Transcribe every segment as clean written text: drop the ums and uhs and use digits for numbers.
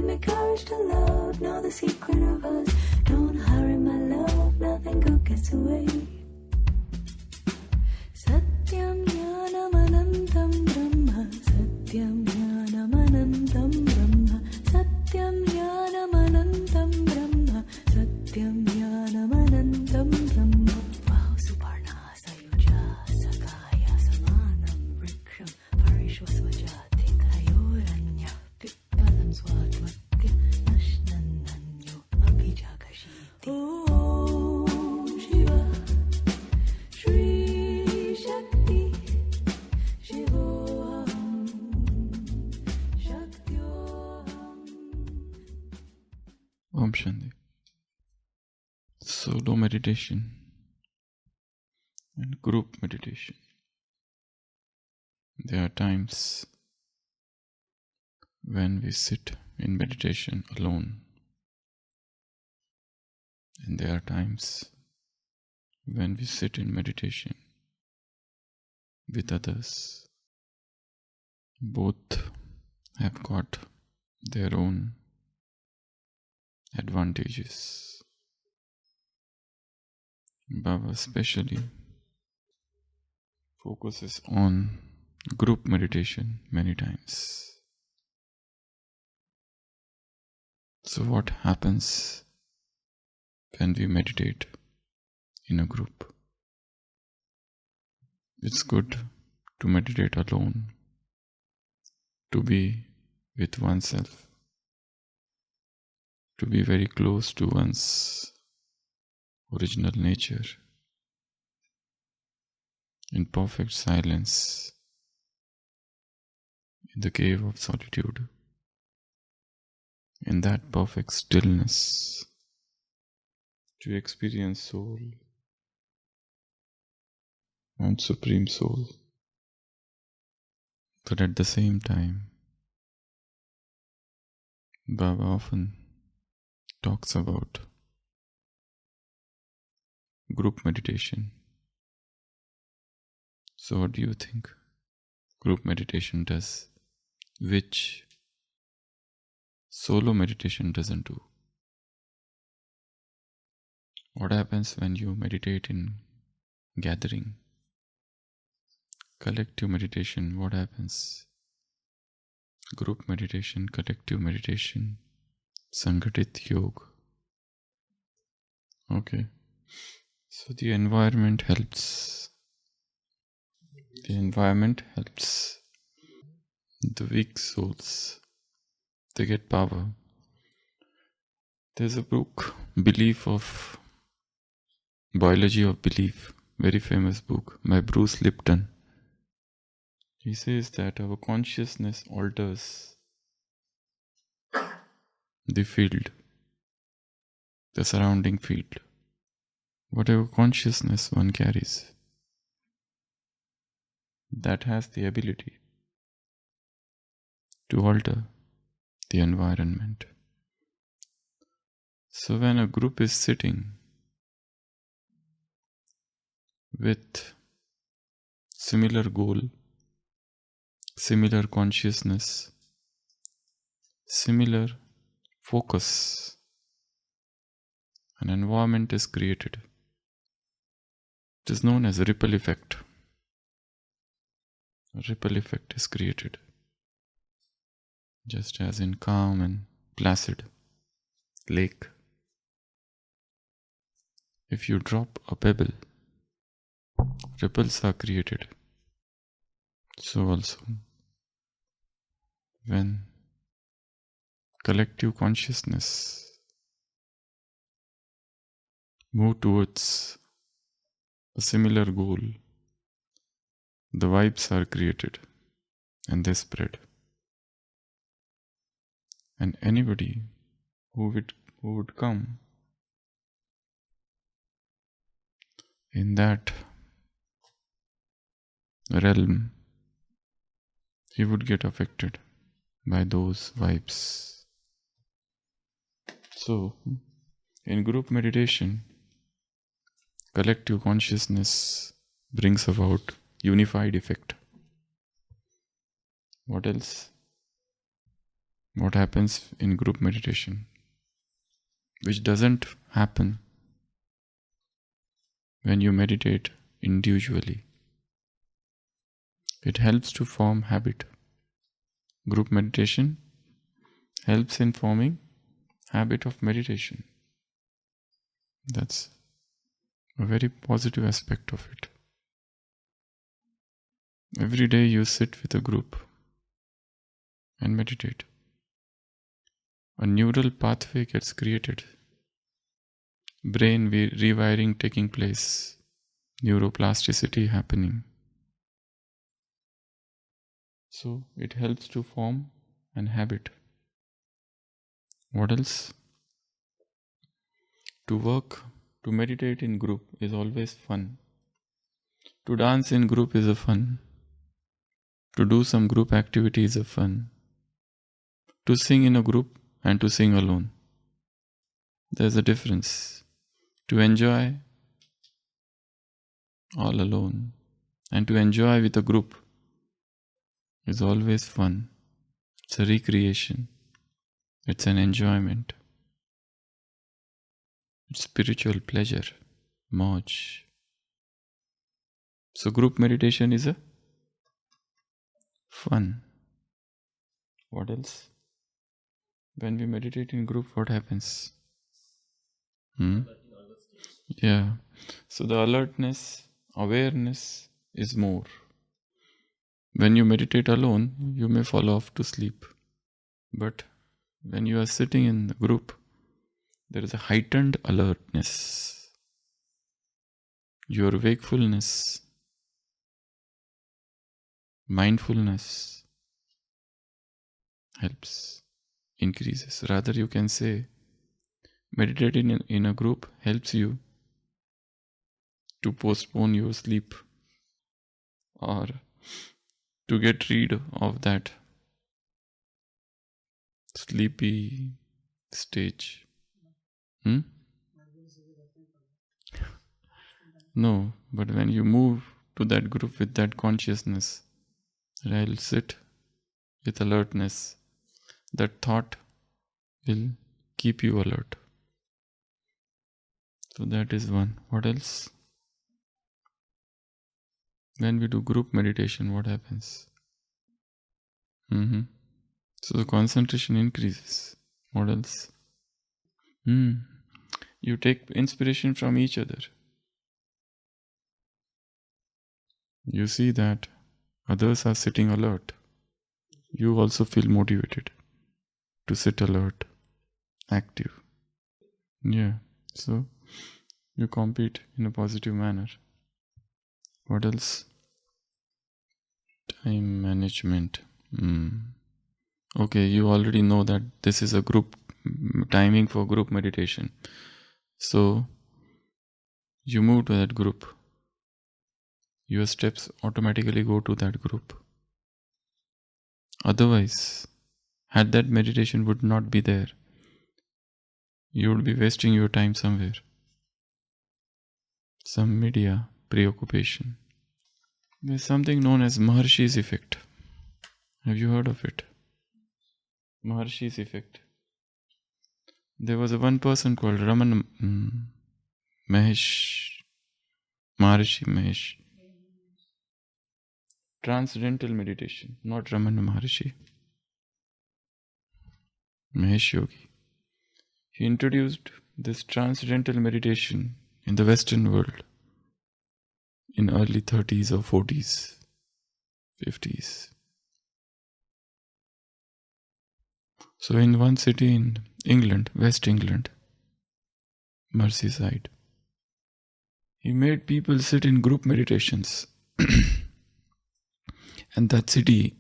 Give me courage to love, know the secret of us. Don't hurry my love, nothing good gets away. Satyam jnanam anantam brahma, satyam jnanam anantam brahma, satyam jnanam anantam brahma, satyam jnanam anantam brahma. Wow, suparna sayuja sakaya samanam vriksham parishvasvajati kayoranya pittalam swadvatya nashnananyo abhijagashiti. Om Shiva Shri Shakti Shivoham Shaktyoham. Om Shanti. Solo meditation and group meditation. There are times when we sit in meditation alone, and there are times when we sit in meditation with others. Both have got their own advantages. Baba especially focuses on group meditation many times. So what happens when we meditate in a group? It's good to meditate alone, to be with oneself, to be very close to one's original nature, in perfect silence, in the cave of solitude, in that perfect stillness, to experience soul and Supreme Soul. But at the same time, Baba often talks about group meditation. So what do you think group meditation does, which solo meditation doesn't do? What happens when you meditate in gathering? Collective meditation, what happens? Group meditation, collective meditation, Sangatit Yoga. Okay. So the environment helps. The environment helps the weak souls. They get power. There's a book, Biology of Belief, very famous book by Bruce Lipton. He says that our consciousness alters the field, the surrounding field. Whatever consciousness one carries, that has the ability to alter the environment. So when a group is sitting with similar goal, similar consciousness, similar focus, an environment is created. It is known as a ripple effect. A ripple effect is created, just as in calm and placid lake. If you drop a pebble, ripples are created. So also, when collective consciousness move towards a similar goal, the vibes are created and they spread. And anybody who would come in that realm, he would get affected by those vibes. So, in group meditation, collective consciousness brings about unified effect. What else? what happens in group meditation, which doesn't happen when you meditate individually. It helps to form habit. Group meditation helps in forming habit of meditation. That's a very positive aspect of it. Every day you sit with a group and meditate. A neural pathway gets created. Brain rewiring taking place. Neuroplasticity happening. So it helps to form an habit. What else? To meditate in group is always fun. To dance in group is a fun. To do some group activity is a fun. To sing in a group and to sing alone. There's a difference. To enjoy all alone and to enjoy with a group is always fun. It's a recreation. It's an enjoyment. It's spiritual pleasure, moj. So group meditation is a fun. What else? When we meditate in group, what happens? Yeah. So the alertness, awareness is more. When you meditate alone, you may fall off to sleep. But when you are sitting in the group, there is a heightened alertness. Your wakefulness, mindfulness helps, increases. Rather, you can say, meditating in a group helps you to postpone your sleep or to get rid of that sleepy stage. No, but when you move to that group with that consciousness, I'll sit with alertness, that thought will keep you alert. So that is one. What else? When we do group meditation, what happens? So the concentration increases. What else? You take inspiration from each other. You see that others are sitting alert. You also feel motivated to sit alert, active. Yeah, so you compete in a positive manner. What else? Time management. Okay, you already know that this is a group timing for group meditation. So you move to that group. Your steps automatically go to that group. Otherwise, had that meditation would not be there, you would be wasting your time somewhere. Some media preoccupation. There's something known as Maharshi's effect. Have you heard of it? Maharshi's effect. There was a one person called Maharishi Mahesh. Transcendental meditation, not Ramana Maharshi. Mahesh Yogi. He introduced this transcendental meditation in the Western world in early 30s or 40s, 50s. So in one city in England, West England, Merseyside, he made people sit in group meditations. And that city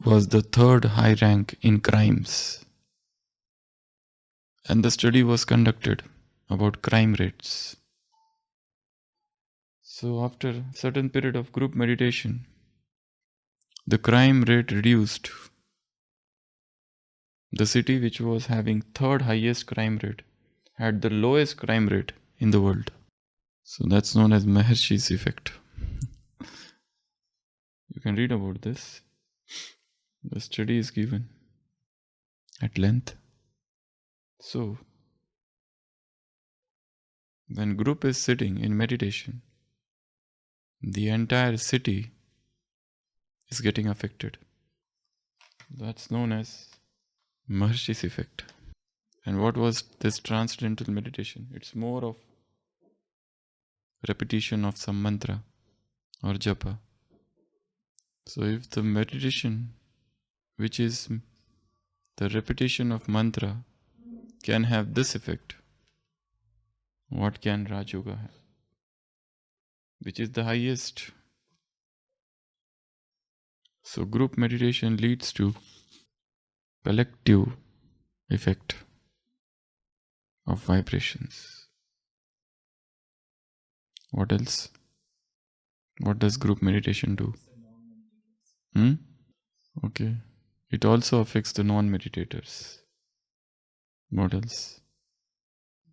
was the third high rank in crimes. And the study was conducted about crime rates. So after a certain period of group meditation, the crime rate reduced. The city which was having third highest crime rate had the lowest crime rate in the world. So that's known as Maharshi's effect. You can read about this. The study is given. at length. So, when group is sitting in meditation, the entire city is getting affected. That's known as Maharshi's effect. And what was this transcendental meditation? It's more of repetition of some mantra or japa. So if the meditation, which is the repetition of mantra, can have this effect, what can Raj Yoga have? Which is the highest. So group meditation leads to collective effect of vibrations. What else? What does group meditation do? Okay. It also affects the non-meditators. What else?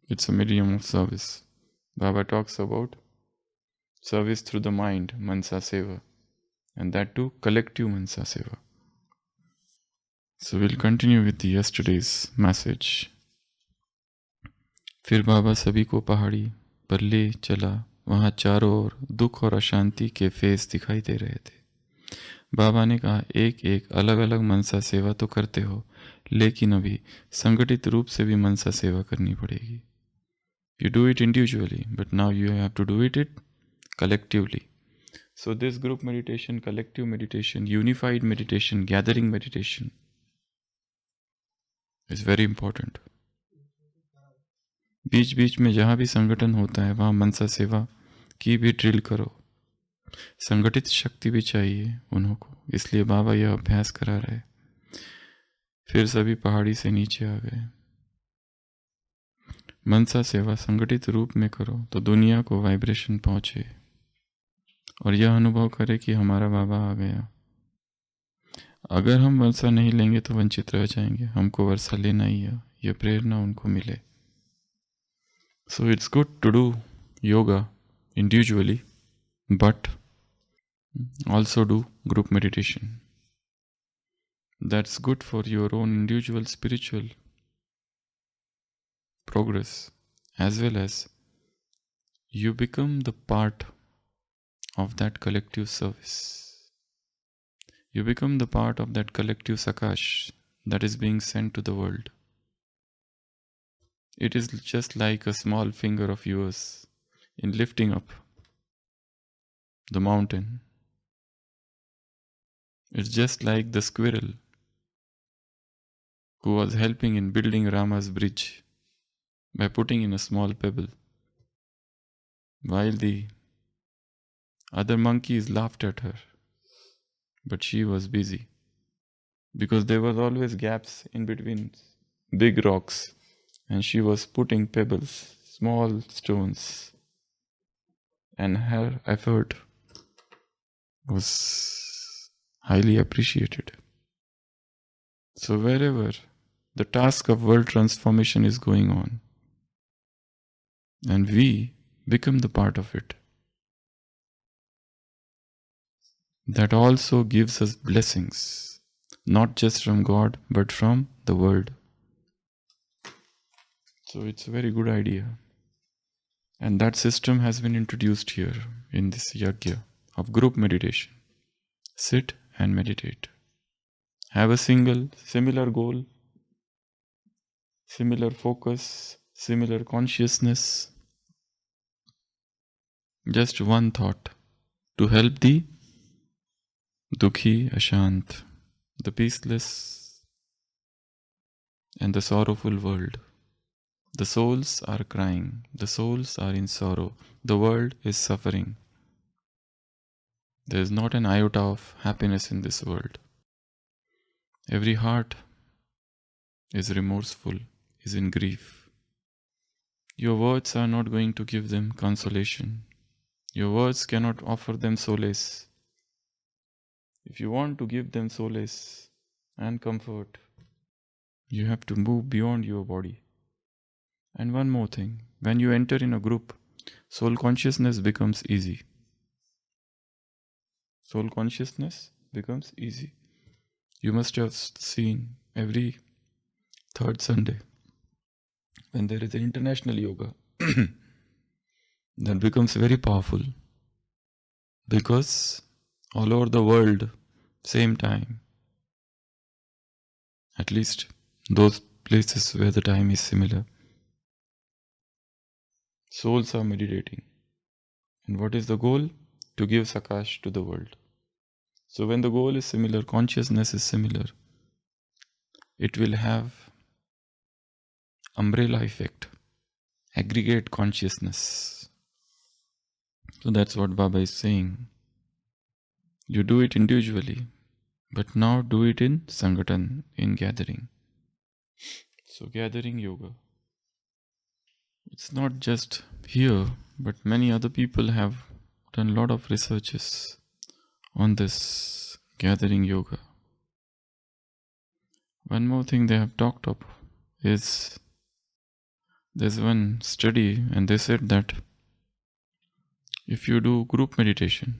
It's a medium of service. Baba talks about service through the mind, Mansa Sewa. And that too, collective Mansa Sewa. So we'll continue with yesterday's message. फिर बाबा सभी को पहाड़ी पर ले चला. वहाँ चारों ओर दुख और अशांति के फेस दिखाई दे रहे थे. बाबा ने कहा, एक एक अलग अलग मनसा सेवा तो करते हो, लेकिन अभी संगठित रूप से भी मनसा सेवा करनी पड़ेगी. You do it individually, but now you have to do it collectively. So this group meditation, collective meditation, unified meditation, gathering meditation is very important. बीच बीच में जहाँ भी संगठन होता है वहाँ मनसा सेवा की भी ड्रिल करो. संगठित शक्ति भी चाहिए उन्हों को, इसलिए बाबा यह अभ्यास करा रहे. फिर सभी पहाड़ी से नीचे आ गए. मनसा सेवा संगठित रूप में करो तो दुनिया को वाइब्रेशन पहुँचे और यह अनुभव करे कि हमारा बाबा आ गया. अगर हम वर्षा नहीं लेंगे तो वंचित रह जाएंगे. हमको वर्षा लेना ही है, यह प्रेरणा उनको मिले. So it's good to do yoga individually, but also do group meditation. That's good for your own individual spiritual progress, as well as you become the part of that collective service. You become the part of that collective sakash that is being sent to the world. It is just like a small finger of yours in lifting up the mountain. It's just like the squirrel who was helping in building Rama's bridge by putting in a small pebble, while the other monkeys laughed at her. But she was busy because there was always gaps in between big rocks, and she was putting pebbles, small stones, and her effort was highly appreciated. So wherever the task of world transformation is going on, and we become the part of it, that also gives us blessings, not just from God, but from the world. So it's a very good idea. And that system has been introduced here in this yajna of group meditation. Sit and meditate. Have a similar goal, similar focus, similar consciousness. Just one thought to help the dukhi, ashant, the peaceless and the sorrowful world. The souls are crying, the souls are in sorrow, the world is suffering. There is not an iota of happiness in this world. Every heart is remorseful, is in grief. Your words are not going to give them consolation. Your words cannot offer them solace. If you want to give them solace and comfort, you have to move beyond your body. And one more thing, when you enter in a group, soul consciousness becomes easy. Soul consciousness becomes easy. You must have seen every third Sunday, when there is an international yoga, that becomes very powerful, because all over the world, same time, at least those places where the time is similar, souls are meditating. And what is the goal? To give Sakash to the world. So when the goal is similar, consciousness is similar, it will have umbrella effect, aggregate consciousness. So that's what Baba is saying. You do it individually, but now do it in Sangatan, in gathering. So gathering yoga. It's not just here, but many other people have done a lot of researches on this gathering yoga. One more thing they have talked of is, there's one study and they said that if you do group meditation,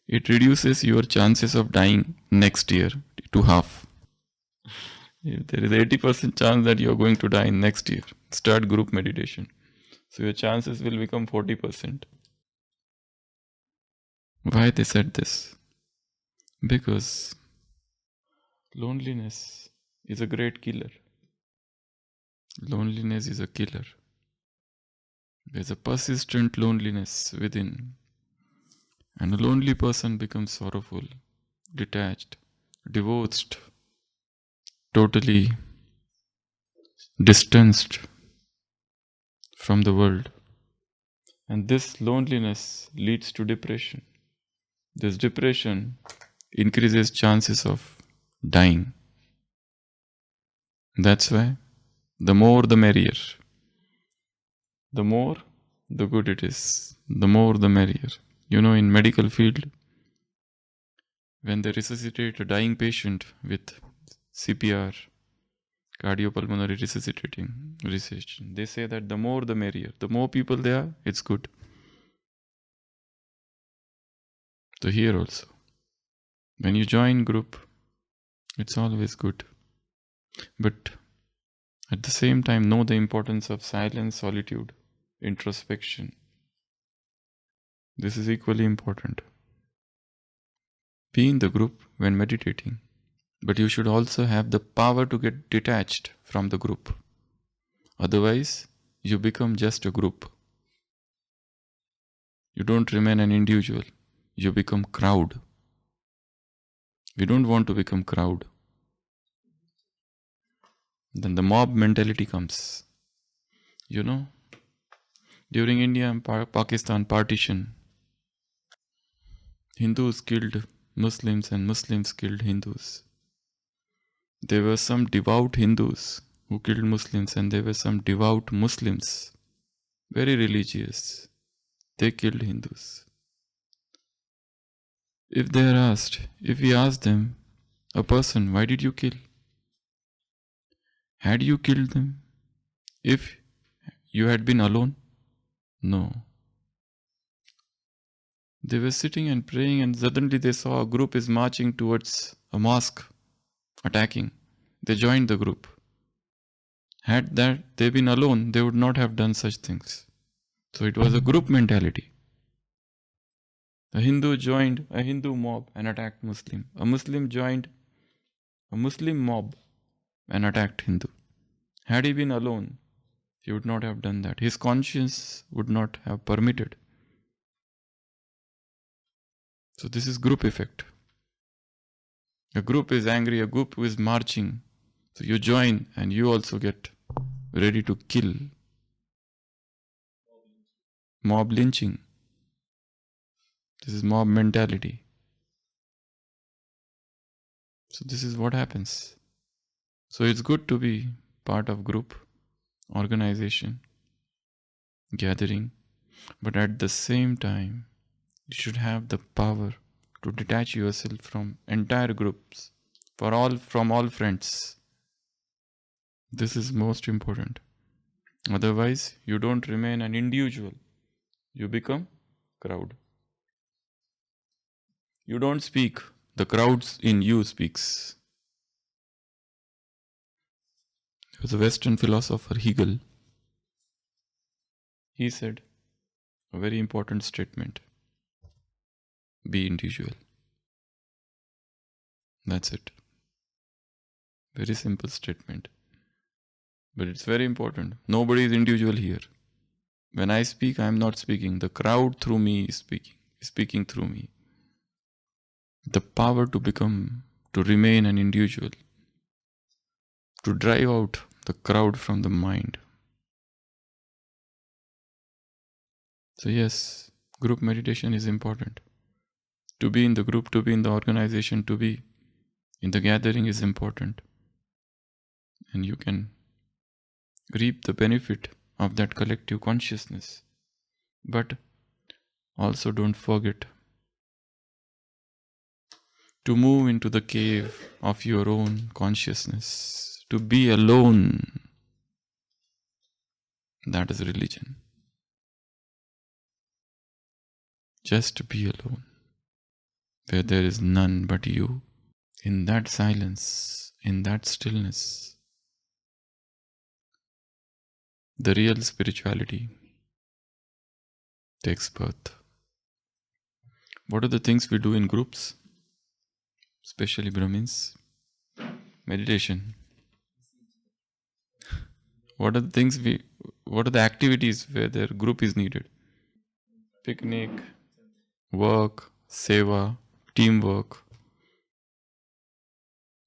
it reduces your chances of dying next year to half. If there is 80% chance that you are going to die next year, start group meditation. So your chances will become 40%. Why they said this? Because loneliness is a great killer. Loneliness is a killer. There's a persistent loneliness within. And a lonely person becomes sorrowful, detached, divorced, totally distanced from the world. And this loneliness leads to depression. This depression increases chances of dying. That's why the more the merrier. The more the good it is. The more the merrier. You know, in medical field, when they resuscitate a dying patient with CPR, cardiopulmonary resuscitation, they say that the more the merrier. The more people there are, it's good. So here also, when you join group, it's always good. But at the same time, know the importance of silence, solitude, introspection. This is equally important. Be in the group when meditating, but you should also have the power to get detached from the group. Otherwise, you become just a group. You don't remain an individual. You become crowd. We don't want to become crowd. Then the mob mentality comes. You know, during India and Pakistan partition, Hindus killed Muslims and Muslims killed Hindus. There were some devout Hindus who killed Muslims, and there were some devout Muslims, very religious. They killed Hindus. If they are asked, if we ask them, a person, why did you kill? Had you killed them if you had been alone? No. They were sitting and praying, and suddenly they saw a group is marching towards a mosque, attacking. They joined the group. Had that they been alone, they would not have done such things. So it was a group mentality. A Hindu joined a Hindu mob and attacked Muslim. A Muslim joined a Muslim mob and attacked Hindu. Had he been alone, he would not have done that. His conscience would not have permitted. So this is group effect. A group is angry, a group is marching. So you join and you also get ready to kill. Mob lynching. This is mob mentality. So this is what happens. So it's good to be part of group, organization, gathering, but at the same time, you should have the power to detach yourself from entire groups, from all friends. This is most important. Otherwise, you don't remain an individual. You become crowd. You don't speak. The crowds in you speaks. was a Western philosopher, Hegel. He said a very important statement: be individual. That's it. Very simple statement. But it's very important. Nobody is individual here. When I speak, I am not speaking. The crowd through me is speaking through me. The power to remain an individual, to drive out the crowd from the mind. So yes, group meditation is important. To be in the group, to be in the organization, to be in the gathering is important. And you can reap the benefit of that collective consciousness. But also don't forget to move into the cave of your own consciousness, to be alone. That is religion. Just to be alone, where there is none but you. In that silence, in that stillness, the real spirituality takes birth. What are the things we do in groups? Especially Brahmins? Meditation. What are the activities where their group is needed? Picnic, work, Sewa, teamwork.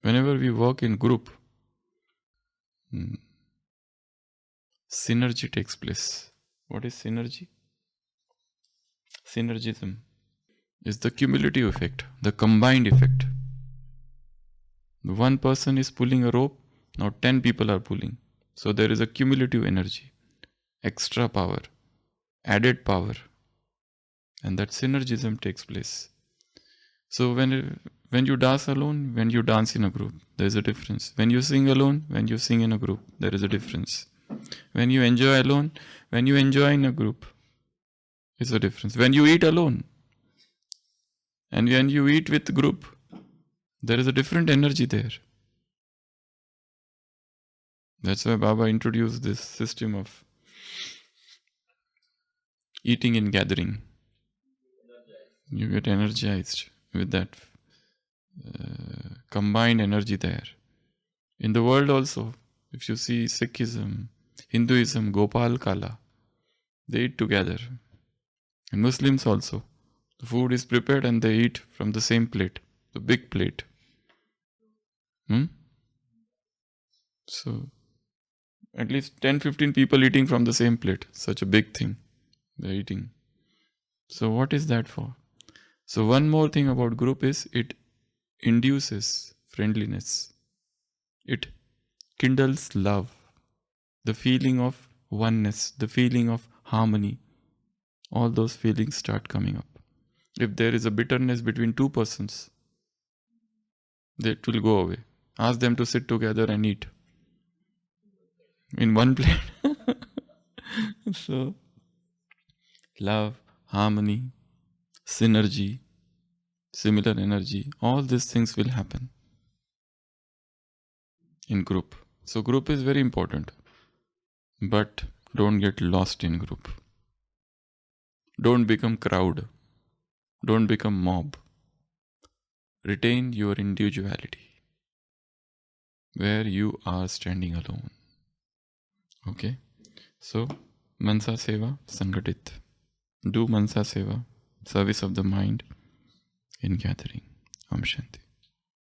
Whenever we work in group, synergy takes place. What is synergy? Synergism is the cumulative effect, the combined effect. One person is pulling a rope, now 10 people are pulling. So there is a cumulative energy, extra power, added power. And that synergism takes place. So when you dance alone, when you dance in a group, there is a difference. When you sing alone, when you sing in a group, there is a difference. When you enjoy alone, when you enjoy in a group, is a difference. When you eat alone, and when you eat with group, there is a different energy there. That's why Baba introduced this system of eating in gathering. You get energized with that combined energy there. In the world also, if you see Sikhism, Hinduism, Gopal Kala, they eat together. And Muslims also. The food is prepared and they eat from the same plate, the big plate. So, at least 10-15 people eating from the same plate. Such a big thing they're eating. So what is that for? So one more thing about group is it induces friendliness. It kindles love, the feeling of oneness, the feeling of harmony. All those feelings start coming up. If there is a bitterness between two persons, that will go away. Ask them to sit together and eat in one plate. So, love, harmony, synergy, similar energy, all these things will happen in group. So group is very important. But don't get lost in group. Don't become crowd. Don't become mob. Retain your individuality, where you are standing alone. Okay? So, Mansa Sewa Sangatit. Do Mansa Seva, service of the mind in gathering. Om Shanti.